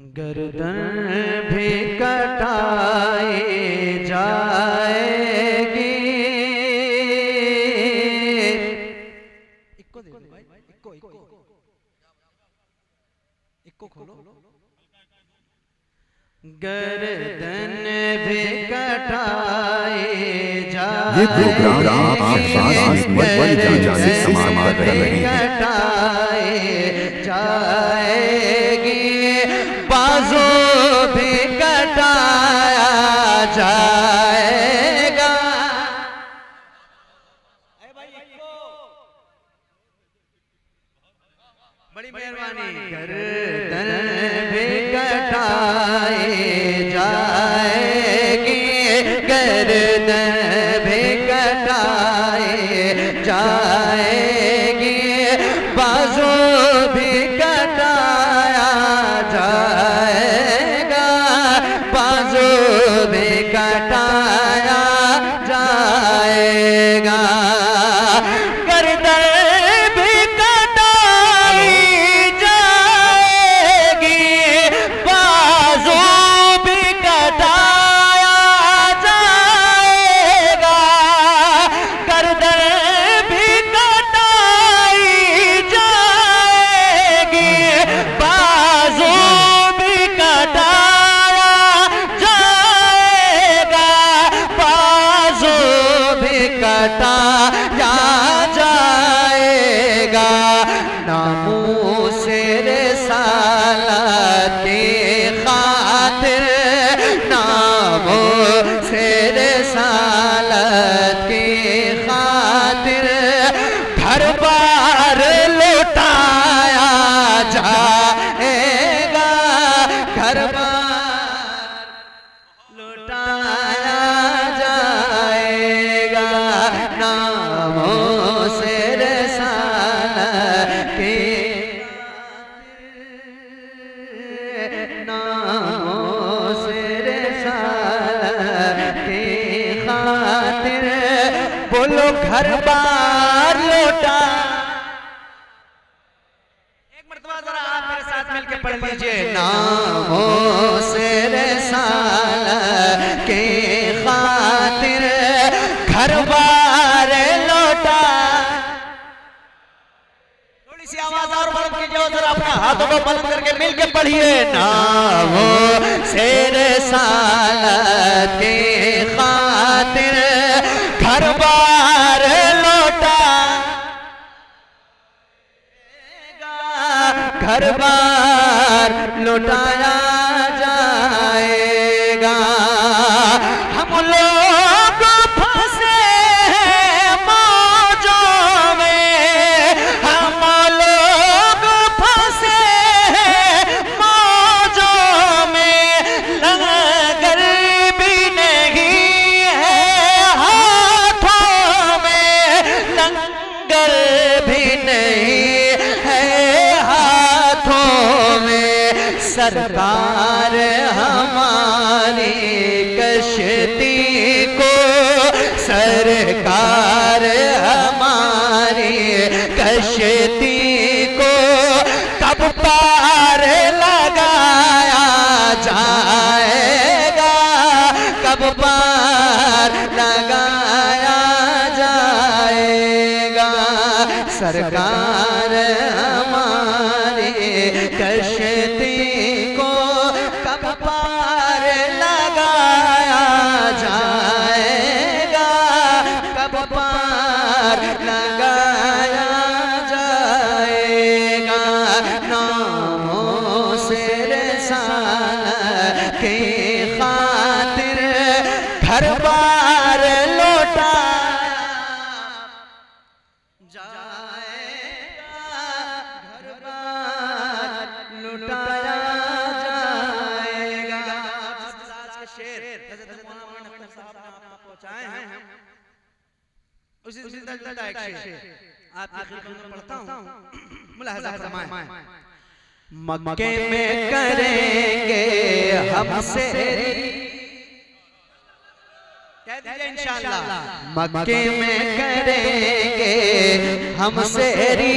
गर्दन भी कटाई जाएगी। इक्को दे दो भाई, इक्को इक्को इक्को खोलो। गर्दन भी कटाई जाएगी। ये प्रोग्राम आप जाने समाप्त कर रहे हैं। कटाई जाएगी, बाजू भी कटाया जाएगा। बड़ी मेहरबानी। गर्दन भी कटाई जाएगी, गर्दन भी कटाई जाएगी, बाजू भी कटाया जाएगा, बाजू भी कटाया जाएगा। गर्दन भी कटाई जाएगी, बाजू भी कटाया जाएगा। गर्दन भी कटाई जाएगी, बाजू भी कटाया जाएगा, बाजू भी कटाया जाएगा। नामूसे रिसालत की खातिर, नामूसे रिसालत की खातिर घर बार लुटाया जाएगा, घर बार लुटाया जाएगा। नामों से रिसालत की नामों से रिसालत की खातिर बोलो घर बार लौटा। एक मर्तबा जरा आप मेरे साथ मिलके पढ़ लीजिए। नामों से रिसालत की खातिर घर बार लौटा। थोड़ी सी आवाज और बुलंद कीजिए, जरा अपने हाथों को बुलंद करके मिलके पढ़िए। नामों से रिसालत की खातिर घर बार लौटा, घर बार लौटाया जाएगा। हम लोग फंसे हैं मौजों में, हम लोग फंसे हैं मौजों में, लंगर भी नहीं है हाथों में, लंगर भी नहीं है हाथों में। सरकार हमारी कश्ती को, सरकार हमारी कश्ती को कब पार लगाया जाएगा, कब पार लगाया जाएगा। सरकार हमारी कश्ती को कब पार लगाया जाएगा, कब पार लगाया जाएगा। नामों से रिसालत की खातिर घर बार लौटा जाएगा, घर बार लुटाया जाएगा। आज के शेर हज़रत मौलाना नक़वी साहब ने आपको पहुंचाए हैं। उसी सिलसिले का एक शेर आपकी खिदमत में पढ़ता हूं। मुलाहिज़ा फरमाएं। मक्के में करेंगे हमसे, कह दीजिए इंशाअल्लाह मक्के में करेंगे हम सेरी,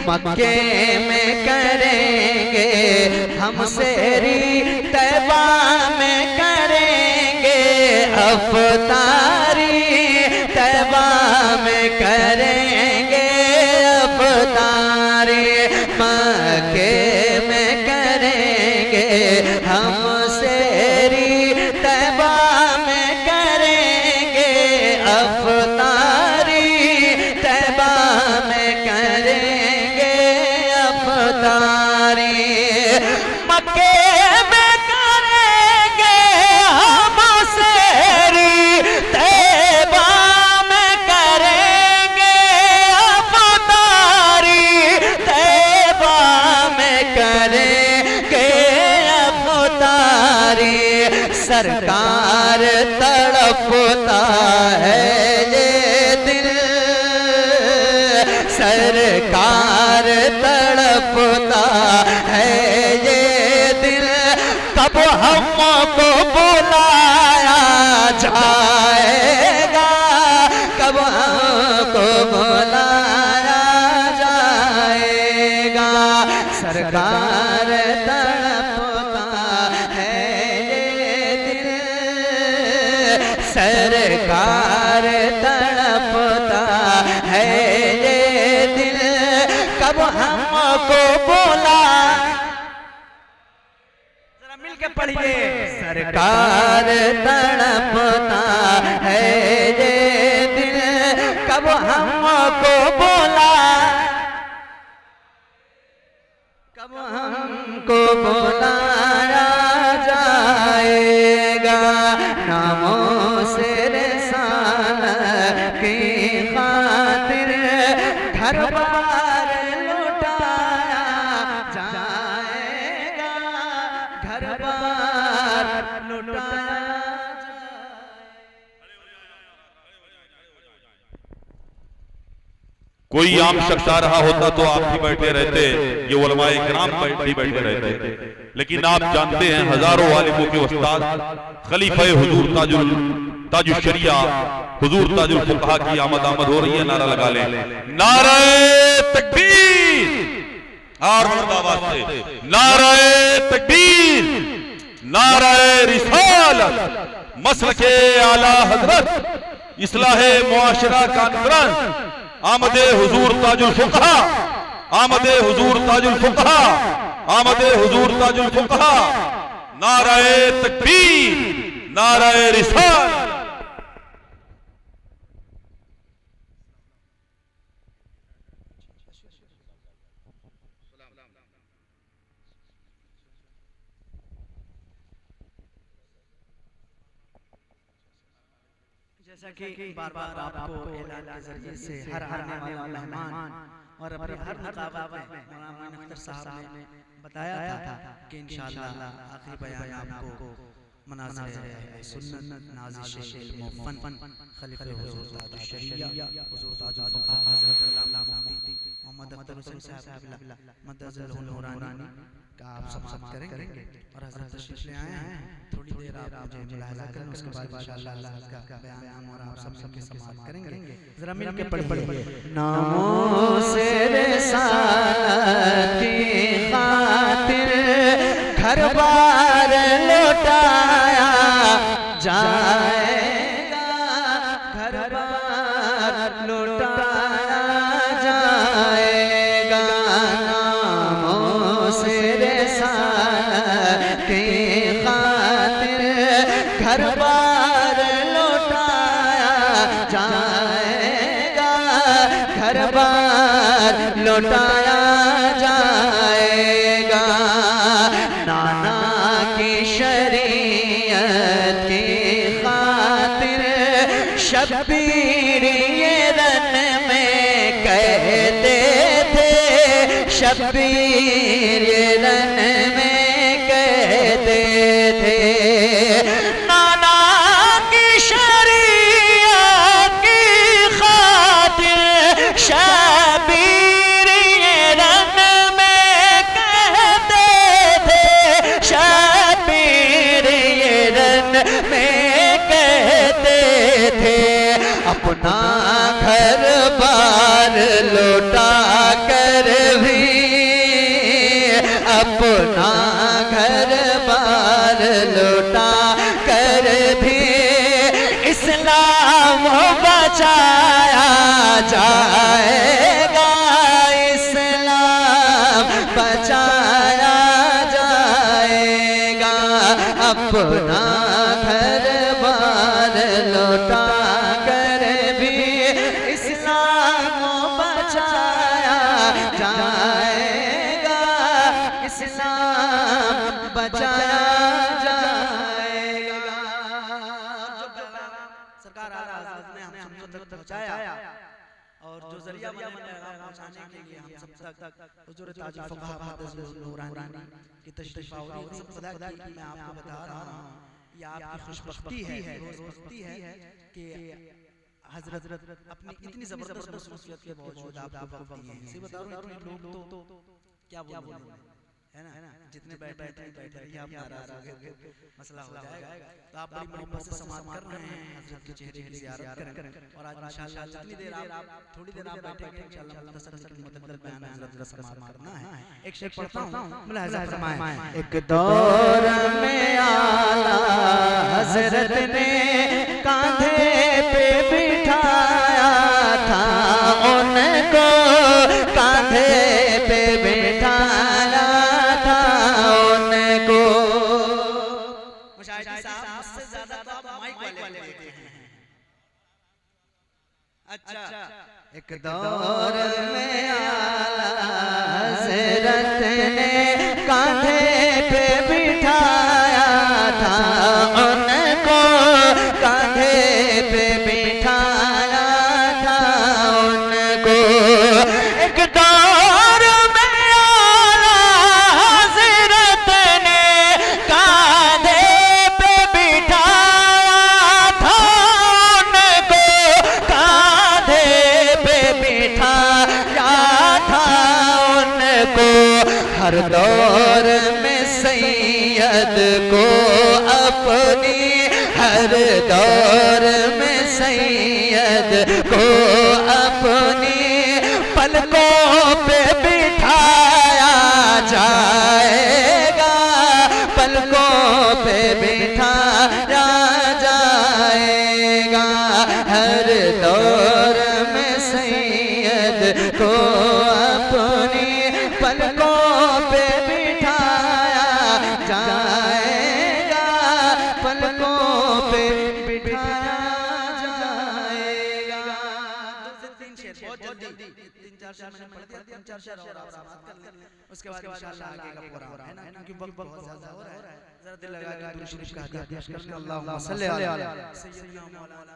मक्के में करेंगे हम सेरी, तैबा में करेंगे अफ्तारी, तैबा में करेंगे अफ्तारी, मक्के में करेंगे हम सेरी, तैबा में करेंगे अफ्तारी, तैबा में करेंगे अफ्तारी, मक्के में करेंगे हम सेरी, तैबा में करेंगे अफ्तारी, तैबा में करेंगे अफ्तारी, सरकार तड़पता है ये दिल, सरकार तड़पता है ये दिल, कब हमको बुलाया जाएगा, कब हमको बुलाया जाएगा, सरकार तड़पता है ये दिल, सरकार तड़पता है ये दिल, कब हमको बोला, जरा मिल के पढ़िए, सरकार तड़पता है ये दिल, कब हमको बोला, कब हमको बुलाया जाएगा, नामों से रिसालत की खातिर घर बार लुटाया जाएगा, घर बार लुटाया कोई आम शख्स आ रहा होता तो आप भी बैठे रहते, ये उलमाए किराम भी बैठे रहते, लेकिन आप जानते हैं हजारों आलिमों के उस्ताद खलीफा हुजूर ताजुल शरिया हुजूर ताजुल फुकहा की आमद हो रही है। नारा लगा ले, नारे तकबीर, और मुर्दाबाद से नारे तकबीर, नारे रिसालत, मसलके आला हजरत, इस्लाहे मुआशरा कॉन्फ्रेंस, आमदे हुजूर ताजुल फुकहा, आमदे हुजूर ताजुल फुकहा, आमदे हुजूर ताजुल फुकहा, नाराए तकबीर, नाराए रिसालत। जैसा कि बार बार आपको ऐलान के जरिए से हर आने वाला मेहमान और अपने हर मुकाबला में मौलाना अख्तर साहब ने बताया था कि इंशाअल्लाह आखिरी बयान आपको मनाज़िर सुन्नत नाज़िश इल्म फन खलीफा हुजूर ताजुल शरिया हुजूर ताजुल फुकहा हज़रत अल्लामा मुफ्ती मोहम्मद अख्तर हुसैन साहब क़िबला मददहुल नूरानी का आप समाअत करेंगे और हज़रत तशरीफ ले आए हैं। थोड़ी देर आप मुझे मुलाहिज़ा करें, उसके बाद इंशाअल्लाह अल्लाह का बयान और आप सब मिलकर समाअत करेंगे। जरा मिल के पढ़िए, नामों से रिसालत की खातिर घर बार लौटाया जाएगा, घर बार लौटाया जाएगा, नामों से रिसालत की खातिर घर बार लौटाया जाएगा, घर बार लौटाया जाएगा, नाना की शरीयत की खातिर शब्बीर ये रन में कहते थे, शब्बीर ये रन में कहते थे, नाना की शरीयत की खातिर शब्बीर ये रन में कहते थे, शब्बीर ये रन में कहते थे, अपना घर बार लौटा कर भी, अपना घर बार लौटा कर भी इस्लाम बचाया जाएगा, इस्लाम बचाया जाएगा। अपना घर बार लौटा कर भी इस्लाम बचाया जाएगा, इस्लाम बचाया जाएगा। सरकार आला हज़रत ने हम सब तक पहुंचाया और जो जरिया बने पहुंचाने के लिए हम सब तक हुजूर ताजुल फक़हा मुहद्दिस नूरानी की तशरीफ आवरी सब खुदा की मैं आपको बता रहा हूं, ये आपकी खुशबख्ती है, रोज़बख्ती है कि हजरत अपनी इतनी जबरदस्त मसरूफियत के बावजूद आपको वक्त दिए हैं। इसी बता रहा हूं इतने लोग तो क्या बोलूं, है ना, जितने बैठे आप नाराज हो गए मसला हो जाएगा। तो आप बड़ी मोहब्बत से समाअत कर रहे हैं, हजरत के चेहरे की ज़ियारत करें और आज इंशाअल्लाह जितनी देर आप थोड़ी देर आप बैठेंगे इंशाअल्लाह मुख्तसर लेकिन मुतद्दल बयान हजरत का समाअत करना है। एक शेर पढ़ता हूं, मुलाहिज़ा फरमाएं। एक दौर में आला हजरत ने कांधे पे बिठाया था, उनको कांधे पे बिठाया था उनको। मुशाहिद साहब मुझसे ज्यादा तो आप माइक वाले देते हैं। अच्छा, एक दौर में आला हज़रत ने कांधे पे बिठाया था, उनको कांधे पे बिठाया था उनको। एक दौर में आला हज़रत ने कांधे पे बिठाया था उनको, कांधे पे बिठाया था उनको। हर दौर में सैयद को अपनी, हर दौर में सैयद को अपनी पलकों पे बिठाया जाएगा, पलकों पे बिठाया जाएगा। हर दौर में सैयद को अपनी पलकों पे बिठाया जाएगा, पलकों पे बिठाया जाएगा। बहुत जल्दी 3-4 शेर मैंने पढ़ दिया, 3-4 शेर और आप समाअत कर लें, उसके बाद इंशाअल्लाह आगे का प्रोग्राम है ना, क्योंकि वक्त बहुत ज्यादा हो रहा है। जरा दिल लगा के दुरूद शरीफ का हदिया पेश करते हैं। अल्लाहुम्मा सल्ली अला सय्यिदना मौलाना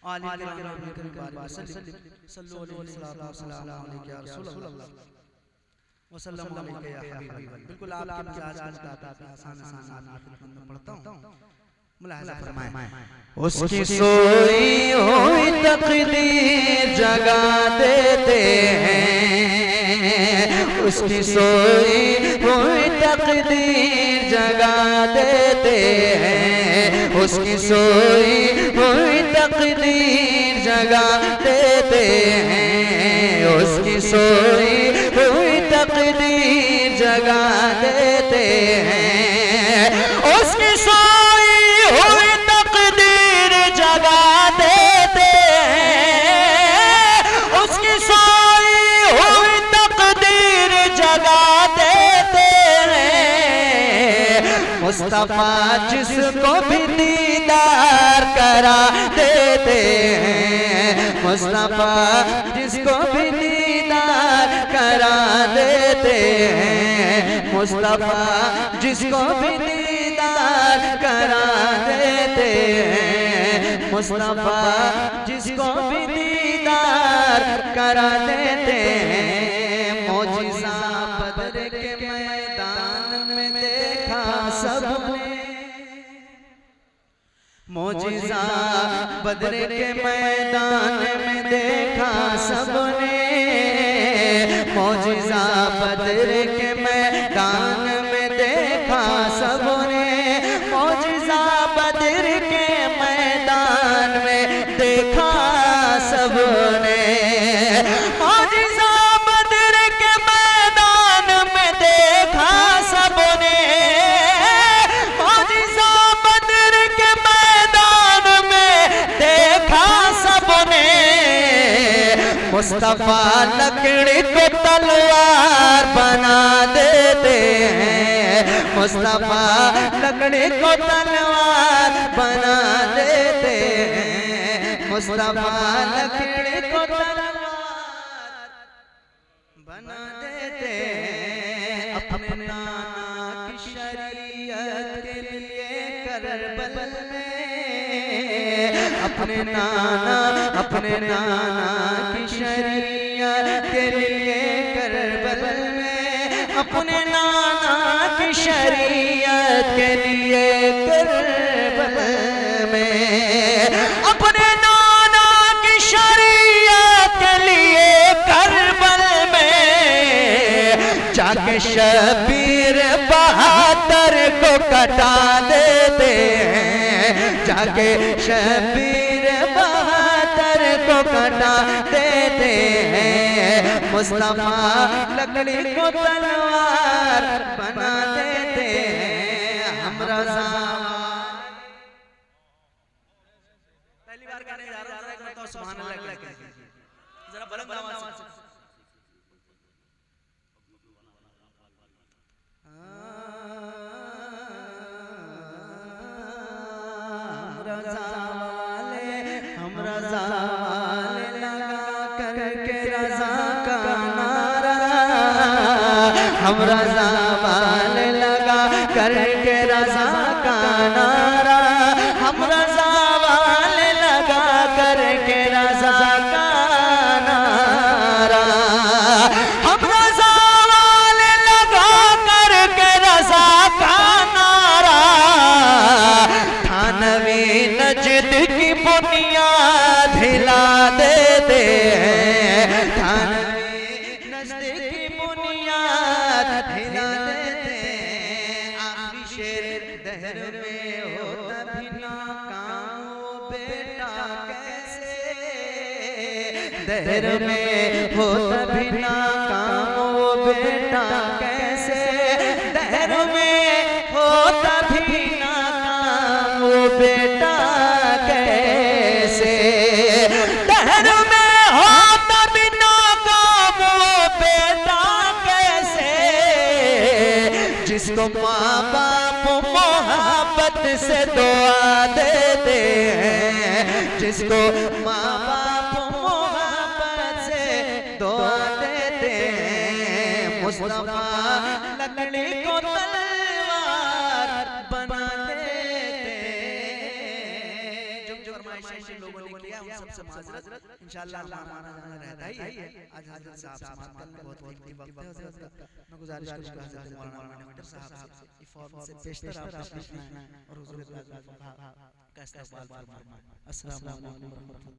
आली किराम सल्लु अलैहि या रसूल अल्लाह व सल्लम अलैका या हबीब। बिल्कुल आपके मिजाज का मुताबिक आसान में पढ़ता हूं, मुलाहिज़ा फरमाएं। उसकी सोई हुई तकदीर जगा देते हैं, उसकी सोई हुई तकदीर जगा देते हैं, उसकी सोई हुई तकदीर जगा देते हैं, उसकी सोई हुई तकदीर जगा देते हैं, उसकी सोई हुई तकदीर जगा देते हैं, उसकी सोई हुई तकदीर जगा देते हैं। मुस्तफा जिसको भी दीदार करा देते हैं, मुस्तफा जिसको भी दीदार करा देते हैं, मुस्तफा जिसको भी दीदार करा देते हैं, मुस्तफा जिसको भी दीदार करा देते हैं। मौजिज़ा बदर के मैदान में देखा सबने, मौजिज़ा बदर के मैदान में देखा सबने, मौजिज़ा बदर के मैदान में देखा सबने, मौजिज़ा बदर के मुस्तफा लकड़ी को तलवार बना देते हैं, मुस्तफा लकड़ी को तलवार बना देते हैं, मुस्तफा लकड़ी को तलवार बना देते हैं। अपने नाना की शरीयत के लिए करबल में, अपने नाना की शरीयत के लिए करबल में, अपने नाना की शरीयत के लिए करबल में, अपने नाना की शरीयत के लिए करबल में जाके शबीर बहादुर को कटा देते हैं, जाके शबीर बहादुर को कटा देते हैं, मुस्तफा लकड़ी को तलवार बना देते हैं। हमरा पहली बार गाने जा रहा हूं, सुभान अल्लाह जरा बुलंद आवाज से। हम रज़ा वाले लगा करके रज़ा का नारा, हम रज़ा वाले लगा करके रज़ा का नारा, हम रज़ा वाले लगा करके रज़ा का नारा, हम रज़ा वाले लगा करके रज़ा का नारा, थानवी नजद की बुनियाद हिला देते हैं, थानवी नजद की बुनियाद हिला देते हैं। आखिरी शेर दहर में हो तभी नाकाम वो बेटा कैसे, दहर में हो तभी नाकाम वो बेटा कैसे, दहर में हो तभी नाकाम वो बेटा कैसे, दहर में हो तभी नाकाम वो बेटा कैसे, जिसको माँ बाप मोहब्बत से दुआ देते हैं, जिसको माँ बाप मोहब्बत से दुआ देते हैं, मुस्तफा लकड़ी को तलवार बना देते हैं। जो फरमाइशें लोगों ने किया उन सबसे माजरत, इंशाअल्लाह हमारा जाना रहता ही है। आज हजरत साहब समाअत करने बहुत कीमती वक्त है हजरत का, मैं गुजारिश करूंगा हजरत मौलाना नक्तर साहब से ये फौरन से पेशतर आप तशरीफ लाएं और हुजूर का इस्तकबाल फरमाएं। अस्सलाम वालेकुम।